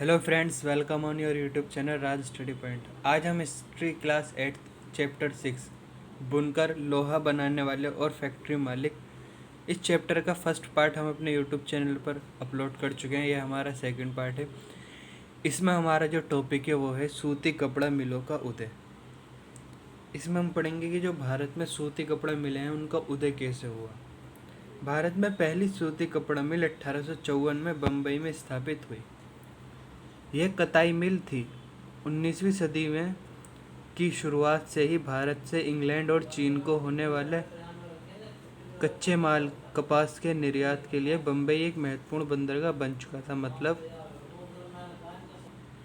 Hello friends, welcome on your YouTube channel Raj study point. आज हम history class 8 chapter 6 बुनकर, लोहा बनाने वाले और फैक्ट्री मालिक, इस चैप्टर का फर्स्ट पार्ट हम अपने यूट्यूब चैनल पर अपलोड कर चुके हैं। यह हमारा सेकंड पार्ट है। इसमें हमारा जो टॉपिक है वो है सूती कपड़ा मिलों का उदय। इसमें हम पढ़ेंगे कि जो भारत में सूती कपड़ा मिले हैं उनका उदय कैसे हुआ। भारत में पहली सूती कपड़ा मिल 1854 में बम्बई में स्थापित हुई। यह कताई मिल थी। 19वीं सदी में की शुरुआत से ही भारत से इंग्लैंड और चीन को होने वाले कच्चे माल कपास के निर्यात के लिए बम्बई एक महत्वपूर्ण बंदरगाह बन चुका था।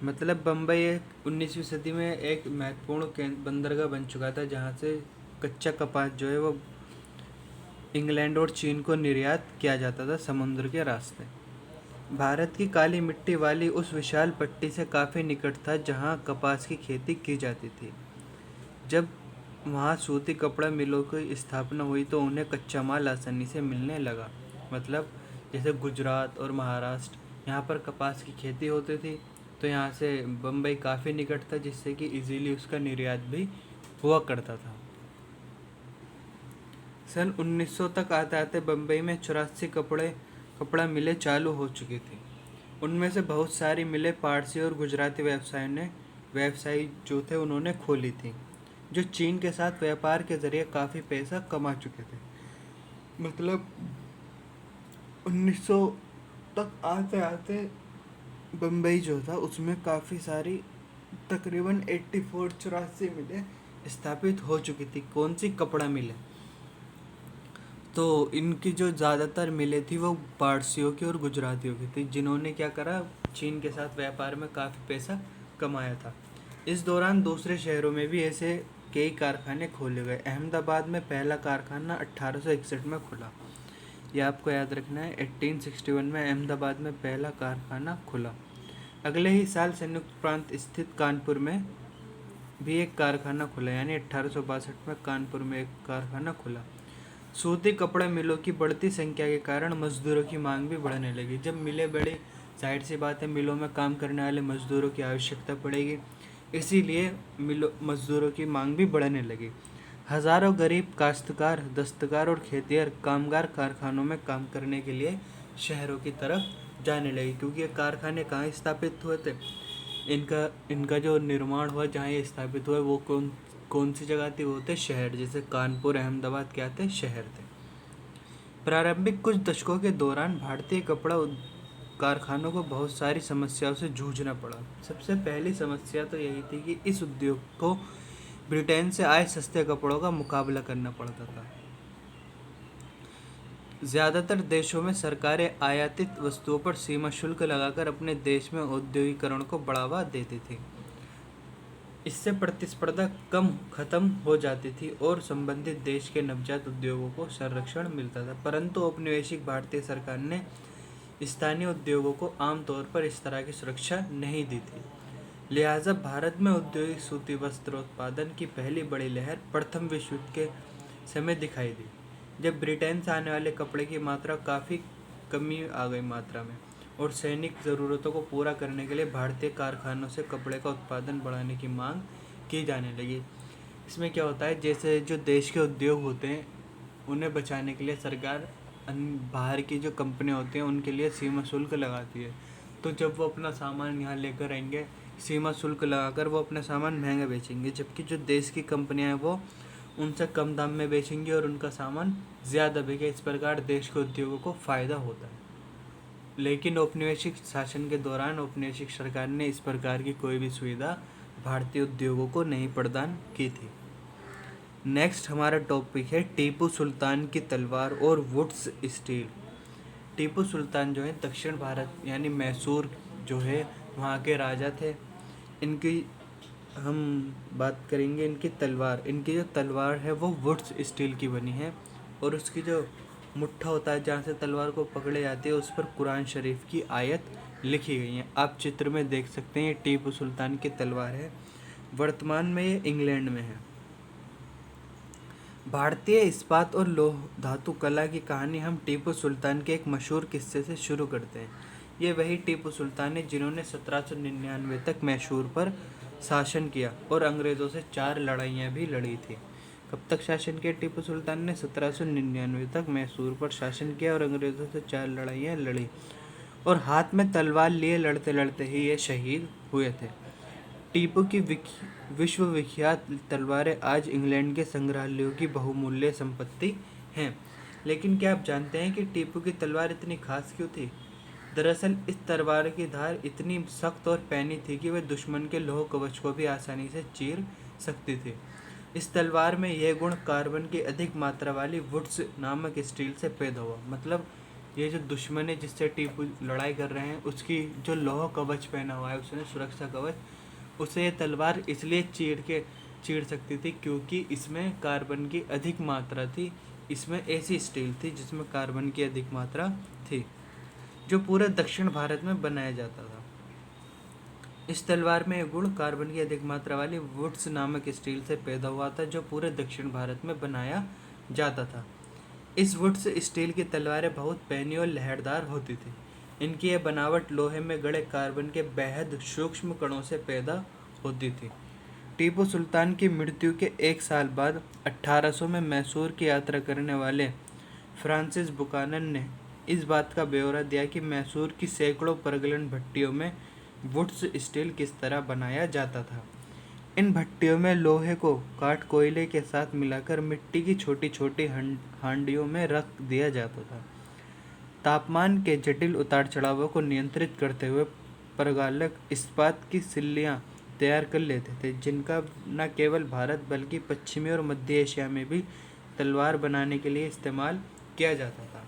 मतलब बम्बई एक 19वीं सदी में एक महत्वपूर्ण बंदरगाह बन चुका था, जहाँ से कच्चा कपास जो है वो इंग्लैंड और चीन को निर्यात किया जाता था समुद्र के रास्ते। भारत की काली मिट्टी वाली उस विशाल पट्टी से काफ़ी निकट था जहाँ कपास की खेती की जाती थी। जब वहाँ सूती कपड़ा मिलों की स्थापना हुई तो उन्हें कच्चा माल आसानी से मिलने लगा। मतलब जैसे गुजरात और महाराष्ट्र, यहाँ पर कपास की खेती होती थी, तो यहाँ से बम्बई काफ़ी निकट था, जिससे कि इजीली उसका निर्यात भी हुआ करता था। सन 1900 तक आते आते बम्बई में 84 कपड़ा मिलें चालू हो चुकी थी। उनमें से बहुत सारी मिलें पारसी और गुजराती व्यवसायी जो थे उन्होंने खोली थी, जो चीन के साथ व्यापार के जरिए काफ़ी पैसा कमा चुके थे। मतलब 1900 तक आते आते बम्बई जो था उसमें काफ़ी सारी तकरीबन 84 मिलें स्थापित हो चुकी थी। कौन सी? कपड़ा मिलें। तो इनकी जो ज़्यादातर मिलें थी वो पारसियों की और गुजरातियों की थी, जिन्होंने क्या करा, चीन के साथ व्यापार में काफ़ी पैसा कमाया था। इस दौरान दूसरे शहरों में भी ऐसे कई कारखाने खोले गए। अहमदाबाद में पहला कारखाना 1861 में खुला। ये आपको याद रखना है, 1861 में अहमदाबाद में पहला कारखाना खुला। अगले ही साल संयुक्त प्रांत स्थित कानपुर में भी एक कारखाना खुला, यानी 1862 में कानपुर में एक कारखाना खुला। सूती कपड़ा मिलों की बढ़ती संख्या के कारण मजदूरों की मांग भी बढ़ने लगी। जब मिलें बढ़ी, जाहिर सी बात है मिलों में काम करने वाले मजदूरों की आवश्यकता पड़ेगी, इसीलिए मजदूरों की मांग भी बढ़ने लगी। हज़ारों गरीब काश्तकार, दस्तकार और खेतिहर कामगार कारखानों में काम करने के लिए शहरों की तरफ जाने लगे, क्योंकि ये कारखाने कहाँ स्थापित हुए थे, इनका जो निर्माण हुआ जहाँ ये स्थापित हुआ वो कौन सी जगह थी? वो थे शहर, जैसे कानपुर, अहमदाबाद क्या थे? शहर थे। प्रारंभिक कुछ दशकों के दौरान भारतीय कपड़ा कारखानों को बहुत सारी समस्याओं से जूझना पड़ा। सबसे पहली समस्या तो यही थी कि इस उद्योग को ब्रिटेन से आए सस्ते कपड़ों का मुकाबला करना पड़ता था। ज़्यादातर देशों में सरकारें आयातित वस्तुओं पर सीमा शुल्क लगाकर अपने देश में औद्योगिकरण को बढ़ावा देती थी। इससे प्रतिस्पर्धा खत्म हो जाती थी और संबंधित देश के नवजात उद्योगों को संरक्षण मिलता था। परंतु औपनिवेशिक भारतीय सरकार ने स्थानीय उद्योगों को आमतौर पर इस तरह की सुरक्षा नहीं दी थी। लिहाजा भारत में औद्योगिक सूती वस्त्र उत्पादन की पहली बड़ी लहर प्रथम विश्व युद्ध के समय दिखाई दी, जब ब्रिटेन से आने वाले कपड़े की मात्रा काफ़ी कमी आ गई मात्रा में, और सैनिक ज़रूरतों को पूरा करने के लिए भारतीय कारखानों से कपड़े का उत्पादन बढ़ाने की मांग की जाने लगी। इसमें क्या होता है, जैसे जो देश के उद्योग होते हैं उन्हें बचाने के लिए सरकार बाहर की जो कंपनियां होती हैं उनके लिए सीमा शुल्क लगाती है। तो जब वो अपना सामान यहाँ लेकर आएंगे, सीमा शुल्क लगाकर वो अपना सामान महंगा बेचेंगे, जबकि जो देश की कंपनियां हैं वो उनसे कम दाम में बेचेंगे और उनका सामान ज़्यादा बिके। इस प्रकार देश के उद्योगों को फ़ायदा होता है। लेकिन औपनिवेशिक शासन के दौरान औपनिवेशिक सरकार ने इस प्रकार की कोई भी सुविधा भारतीय उद्योगों को नहीं प्रदान की थी। नेक्स्ट हमारा टॉपिक है टीपू सुल्तान की तलवार और वुड्स स्टील। टीपू सुल्तान जो है दक्षिण भारत यानी मैसूर जो है वहाँ के राजा थे। इनकी हम बात करेंगे इनकी तलवार। इनकी जो तलवार है वो वुड्स स्टील की बनी है, और उसकी जो मुट्ठा होता है जहाँ से तलवार को पकड़े जाती है उस पर कुरान शरीफ की आयत लिखी गई है। आप चित्र में देख सकते हैं, ये टीपू सुल्तान की तलवार है। वर्तमान में ये इंग्लैंड में है। भारतीय इस्पात और लोह धातु कला की कहानी हम टीपू सुल्तान के एक मशहूर किस्से से शुरू करते हैं। ये वही टीपू सुल्तान है जिन्होंने 1799 तक मैसूर पर शासन किया और अंग्रेज़ों से 4 लड़ाइयाँ भी लड़ी थी। कब तक शासन किया टीपू सुल्तान ने? 1799 तक मैसूर पर शासन किया और अंग्रेज़ों से 4 लड़ाइयाँ लड़ी और हाथ में तलवार लिए लड़ते लड़ते ही ये शहीद हुए थे। टीपू की विश्व विख्यात तलवारें आज इंग्लैंड के संग्रहालयों की बहुमूल्य संपत्ति हैं। लेकिन क्या आप जानते हैं कि टीपू की तलवार इतनी खास क्यों थी? दरअसल इस तलवार की धार इतनी सख्त और पैनी थी कि वह दुश्मन के लौह कवच को भी आसानी से चीर सकती थी। इस तलवार में यह गुण कार्बन की अधिक मात्रा वाली वुड्स नामक स्टील से पैदा हुआ। मतलब ये जो दुश्मन है जिससे टीपू लड़ाई कर रहे हैं, उसकी जो लौह कवच पहना हुआ है उसने, सुरक्षा कवच, उसे ये तलवार इसलिए चीर सकती थी क्योंकि इसमें कार्बन की अधिक मात्रा थी। इसमें ऐसी स्टील थी जिसमें कार्बन की अधिक मात्रा थी, जो पूरे दक्षिण भारत में बनाया जाता था। इस तलवार में यह गुण कार्बन की अधिक मात्रा वाली वुड्स नामक स्टील से पैदा हुआ था, जो पूरे दक्षिण भारत में बनाया जाता था। इस वुड्स स्टील की तलवारें बहुत पैनी और लहरदार होती थी। इनकी यह बनावट लोहे में गड़े कार्बन के बेहद सूक्ष्म कणों से पैदा होती थी। टीपू सुल्तान की मृत्यु के 1 साल बाद 1800 में मैसूर की यात्रा करने वाले फ्रांसिस बुकानन ने इस बात का ब्यौरा दिया कि मैसूर की सैकड़ों प्रगलन भट्टियों में वुड्स स्टील किस तरह बनाया जाता था। इन भट्टियों में लोहे को काट कोयले के साथ मिलाकर मिट्टी की छोटी छोटी हांडियों में रख दिया जाता था। तापमान के जटिल उतार चढ़ावों को नियंत्रित करते हुए प्रगालक इस्पात की सिल्लियाँ तैयार कर लेते थे, जिनका न केवल भारत बल्कि पश्चिमी और मध्य एशिया में भी तलवार बनाने के लिए इस्तेमाल किया जाता था।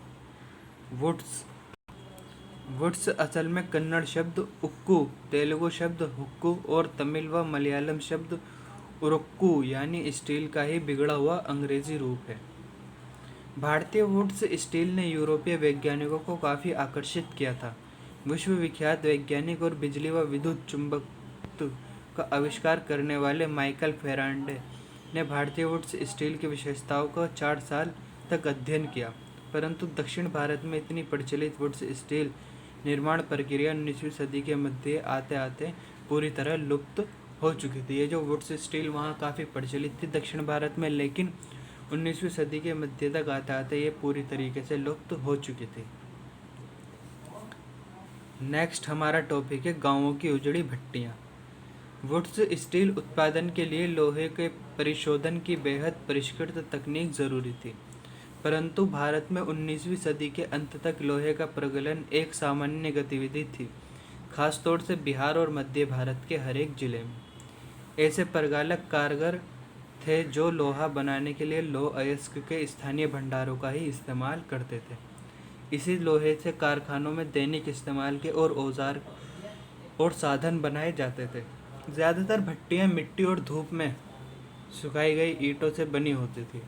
वुड्स असल में कन्नड़ शब्द उक्कू, तेलुगु शब्द हुक्कू और तमिल व मलयालम शब्द उरुक्कू यानी स्टील का ही बिगड़ा हुआ अंग्रेजी रूप है। भारतीय वुड्स स्टील ने यूरोपीय वैज्ञानिकों को काफ़ी आकर्षित किया था। विश्व विख्यात वैज्ञानिक और बिजली व विद्युत चुंबकत्व का आविष्कार करने वाले माइकल फेराडे ने भारतीय वुड्स स्टील की विशेषताओं का 4 साल तक अध्ययन किया, परंतु दक्षिण भारत में इतनी प्रचलित वुड्स स्टील निर्माण प्रक्रिया 19वीं सदी के मध्य आते आते पूरी तरह लुप्त हो चुकी थी। ये जो वुड्स स्टील वहाँ काफ़ी प्रचलित थी दक्षिण भारत में, लेकिन 19वीं सदी के मध्य तक आते आते ये पूरी तरीके से लुप्त हो चुकी थी। नेक्स्ट हमारा टॉपिक है गांवों की उजड़ी भट्टियाँ। वुड्स स्टील उत्पादन के लिए लोहे के परिशोधन की बेहद परिष्कृत तकनीक ज़रूरी थी, परंतु भारत में 19वीं सदी के अंत तक लोहे का प्रगलन एक सामान्य गतिविधि थी, खासतौर से बिहार और मध्य भारत के हर एक जिले में। ऐसे प्रगालक कारगर थे जो लोहा बनाने के लिए लौह अयस्क के स्थानीय भंडारों का ही इस्तेमाल करते थे। इसी लोहे से कारखानों में दैनिक इस्तेमाल के और औजार और साधन बनाए जाते थे। ज़्यादातर भट्टियाँ मिट्टी और धूप में सुखाई गई ईंटों से बनी होती थी।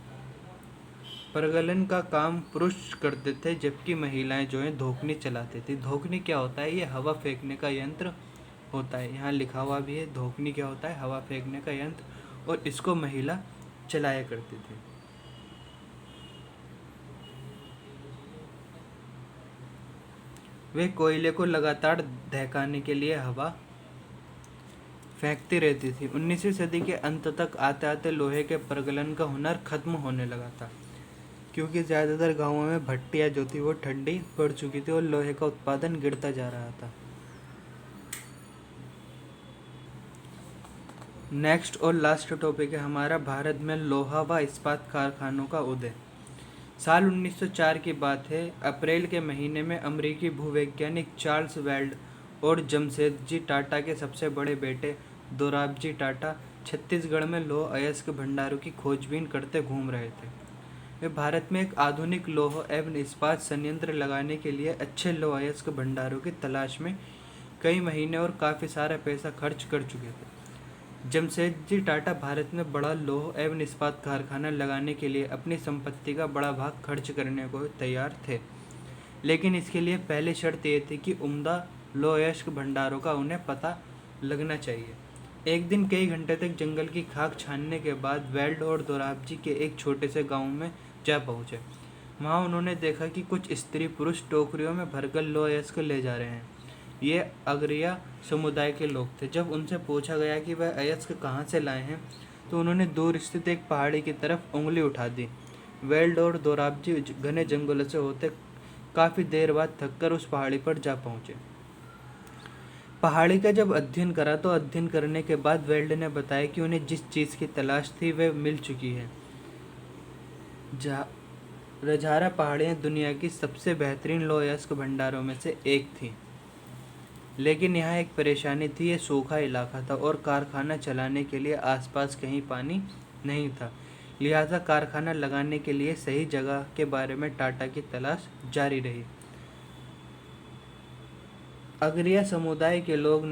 प्रगलन का काम पुरुष करते थे, जबकि महिलाएं जो है धोकनी चलाती थी। धोकनी क्या होता है? ये हवा फेंकने का यंत्र होता है, यहाँ लिखा हुआ भी है। धोकनी क्या होता है? हवा फेंकने का यंत्र, और इसको महिला चलाया करती थी। वे कोयले को लगातार दहकाने के लिए हवा फेंकती रहती थी। 19वीं सदी के अंत तक आते आते लोहे के प्रगलन का हुनर खत्म होने लगा था, क्योंकि ज़्यादातर गांवों में भट्टियाँ जो थी वो ठंडी पड़ चुकी थी और लोहे का उत्पादन गिरता जा रहा था। नेक्स्ट और लास्ट टॉपिक है हमारा भारत में लोहा व इस्पात कारखानों का उदय। साल 1904 की बात है। अप्रैल के महीने में अमेरिकी भूवैज्ञानिक चार्ल्स वेल्ड और जमशेदजी टाटा के सबसे बड़े बेटे दोराबजी टाटा छत्तीसगढ़ में लौह अयस्क भंडारों की खोजबीन करते घूम रहे थे। वे भारत में एक आधुनिक लौह एवं इस्पात संयंत्र लगाने के लिए अच्छे लौह अयस्क भंडारों की तलाश में कई महीने और काफ़ी सारा पैसा खर्च कर चुके थे। जमशेदजी टाटा भारत में बड़ा लौह एवं इस्पात कारखाना लगाने के लिए अपनी संपत्ति का बड़ा भाग खर्च करने को तैयार थे, लेकिन इसके लिए पहली शर्त ये थी कि उम्दा लौह अयस्क भंडारों का उन्हें पता लगना चाहिए। एक दिन कई घंटे तक जंगल की खाक छानने के बाद वेल्ड और दोराबजी के एक छोटे से गांव में जा पहुंचे। वहाँ उन्होंने देखा कि कुछ स्त्री पुरुष टोकरियों में भरकर लौह अयस्क ले जा रहे हैं। ये अगरिया समुदाय के लोग थे। जब उनसे पूछा गया कि वह अयस्क कहाँ से लाए हैं तो उन्होंने दूर स्थित एक पहाड़ी की तरफ उंगली उठा दी। वेल्ड और दोराबजी घने जंगलों से होते काफ़ी देर बाद थककर उस पहाड़ी पर जा पहुँचे। पहाड़ी का जब अध्ययन करा तो अध्ययन करने के बाद वेल्ड ने बताया कि उन्हें जिस चीज़ की तलाश थी वह मिल चुकी है। रजारा पहाड़ियाँ दुनिया की सबसे बेहतरीन लौह अयस्क भंडारों में से एक थी, लेकिन यहाँ एक परेशानी थी। ये सूखा इलाका था और कारखाना चलाने के लिए आसपास कहीं पानी नहीं था। लिहाजा कारखाना लगाने के लिए सही जगह के बारे में टाटा की तलाश जारी रही। अगरिया समुदाय के लोगों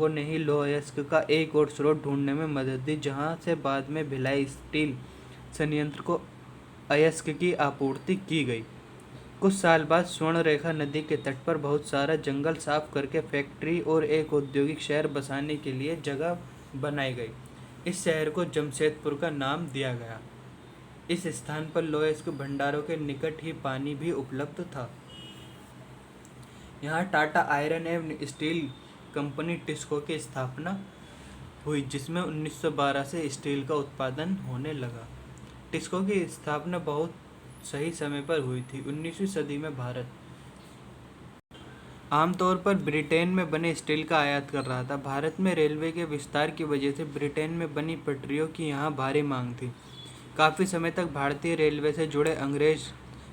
ने ही लौह अयस्क का एक और स्रोत ढूंढने में मदद दी, जहाँ से बाद में भिलाई स्टील संयंत्र को अयस्क की आपूर्ति की गई। कुछ साल बाद स्वर्णरेखा नदी के तट पर बहुत सारा जंगल साफ करके फैक्ट्री और एक औद्योगिक शहर बसाने के लिए जगह बनाई गई। इस शहर को जमशेदपुर का नाम दिया गया। इस स्थान पर लौह अयस्क भंडारों के निकट ही पानी भी उपलब्ध था। यहाँ टाटा आयरन एवं स्टील कंपनी टिस्को की स्थापना हुई, जिसमें 1912 से स्टील का उत्पादन होने लगा। टिस्को की स्थापना बहुत सही समय पर हुई थी। 19वीं सदी में भारत आमतौर पर ब्रिटेन में बने स्टील का आयात कर रहा था। भारत में रेलवे के विस्तार की वजह से ब्रिटेन में बनी पटरियों की यहाँ भारी मांग थी। काफ़ी समय तक भारतीय रेलवे से जुड़े अंग्रेज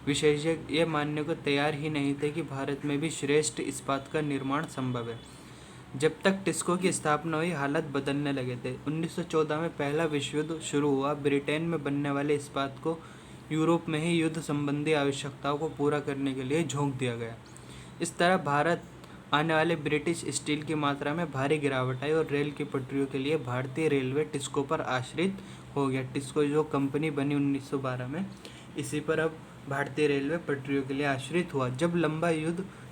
विशेषज्ञ ये मानने को तैयार ही नहीं थे कि भारत में भी श्रेष्ठ इस्पात का निर्माण संभव है। जब तक टिस्को की स्थापना हुई, हालात बदलने लगे थे। 1914 में पहला विश्व युद्ध शुरू हुआ। ब्रिटेन में बनने वाले इस्पात को यूरोप में ही युद्ध संबंधी आवश्यकताओं को पूरा करने के लिए झोंक दिया गया। इस तरह भारत आने वाले ब्रिटिश स्टील की मात्रा में भारी गिरावट आई और रेल की पटरियों के लिए भारतीय रेलवे टिस्को पर आश्रित हो गया। टिस्को जो कंपनी बनी 1912 में, इसी पर अब भारतीय रेलवे पटरियों के लिए आश्रित हुआ। जब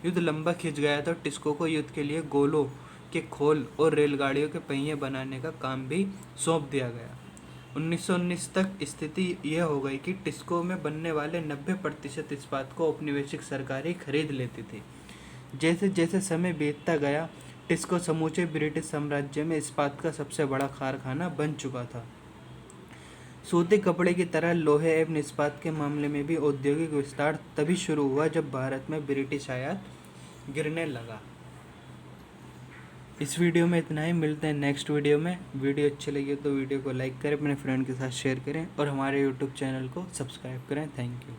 युद्ध लंबा खिंच गया तो टिस्को को युद्ध के लिए गोलों के खोल और रेलगाड़ियों के पहिए बनाने का काम भी सौंप दिया गया। 1919 तक स्थिति यह हो गई कि टिस्को में बनने वाले 90% इस्पात को औपनिवेशिक सरकारें खरीद लेती थी। जैसे जैसे समय बीतता गया, टिस्को समूचे ब्रिटिश साम्राज्य में इस्पात का सबसे बड़ा कारखाना बन चुका था। सूती कपड़े की तरह लोहे एवं इस्पात के मामले में भी औद्योगिक विस्तार तभी शुरू हुआ जब भारत में ब्रिटिश आयात गिरने लगा। इस वीडियो में इतना ही। मिलते हैं नेक्स्ट वीडियो में। वीडियो अच्छी लगी तो वीडियो को लाइक करें, अपने फ्रेंड के साथ शेयर करें और हमारे यूट्यूब चैनल को सब्सक्राइब करें। Thank you.